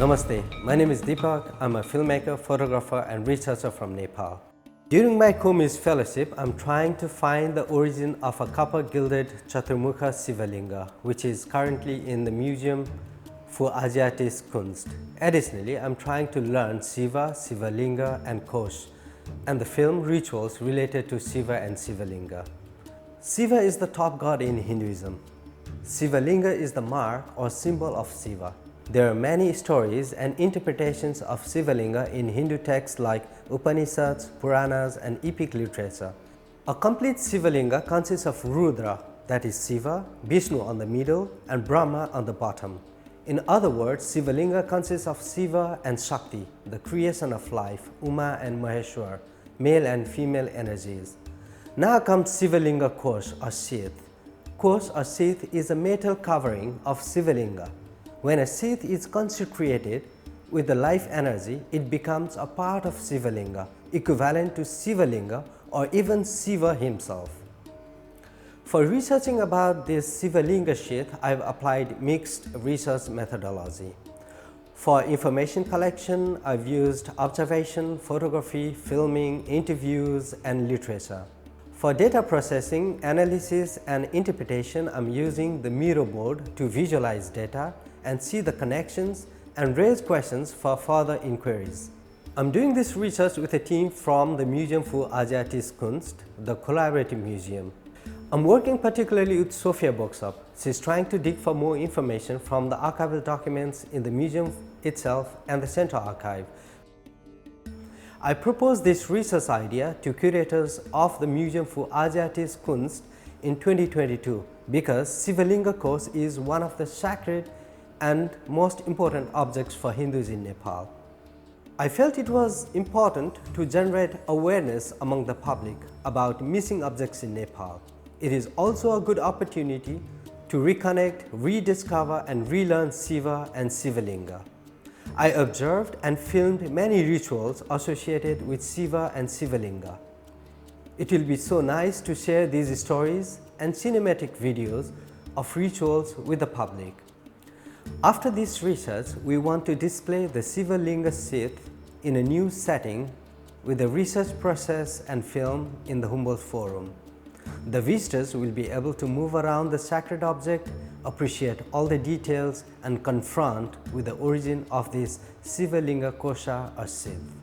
Namaste, my name is Deepak. I'm a filmmaker, photographer and researcher from Nepal. During my CoMuse Fellowship, I'm trying to find the origin of a copper-gilded Chaturmukha Shiva Linga, which is currently in the Museum for Asiatische Kunst. Additionally, I'm trying to learn Shiva, Shiva Linga and Kosh, and the film rituals related to Shiva and Shiva Linga. Shiva is the top god in Hinduism. Shiva Linga is the mark or symbol of Shiva. There are many stories and interpretations of Shiva Linga in Hindu texts like Upanishads, Puranas and epic literature. A complete Shiva Linga consists of Rudra, that is Shiva, Vishnu on the middle and Brahma on the bottom. In other words, Shiva Linga consists of Shiva and Shakti, the creation of life, Uma and Maheshwar, male and female energies. Now comes Shiva Linga Kosh or Sheath. Kosh or Sheath is a metal covering of Shiva Linga. When a sheath is consecrated with the life energy, it becomes a part of Shiva Linga, equivalent to Shiva Linga or even Shiva himself. For researching about this Shiva Linga sheath, I've applied mixed research methodology. For information collection, I've used observation, photography, filming, interviews, and literature. For data processing, analysis, and interpretation, I'm using the Miro board to visualize data and see the connections and raise questions for further inquiries. I'm doing this research with a team from the Museum für Asiatische Kunst, the collaborative museum. I'm working particularly with Sophia Boxup. She's trying to dig for more information from the archival documents in the museum itself and the central archive. I proposed this research idea to curators of the Museum für Asiatische Kunst in 2022 because Shiva Linga Kosh is one of the sacred and most important objects for Hindus in Nepal. I felt it was important to generate awareness among the public about missing objects in Nepal. It is also a good opportunity to reconnect, rediscover and relearn Shiva and Shiva Linga. I observed and filmed many rituals associated with Shiva and Shiva Linga. It will be so nice to share these stories and cinematic videos of rituals with the public. After this research, we want to display the Shiva Linga sheath in a new setting with the research process and film in the Humboldt Forum. The visitors will be able to move around the sacred object, appreciate all the details and confront with the origin of this Shiva Linga Kosha or sheath.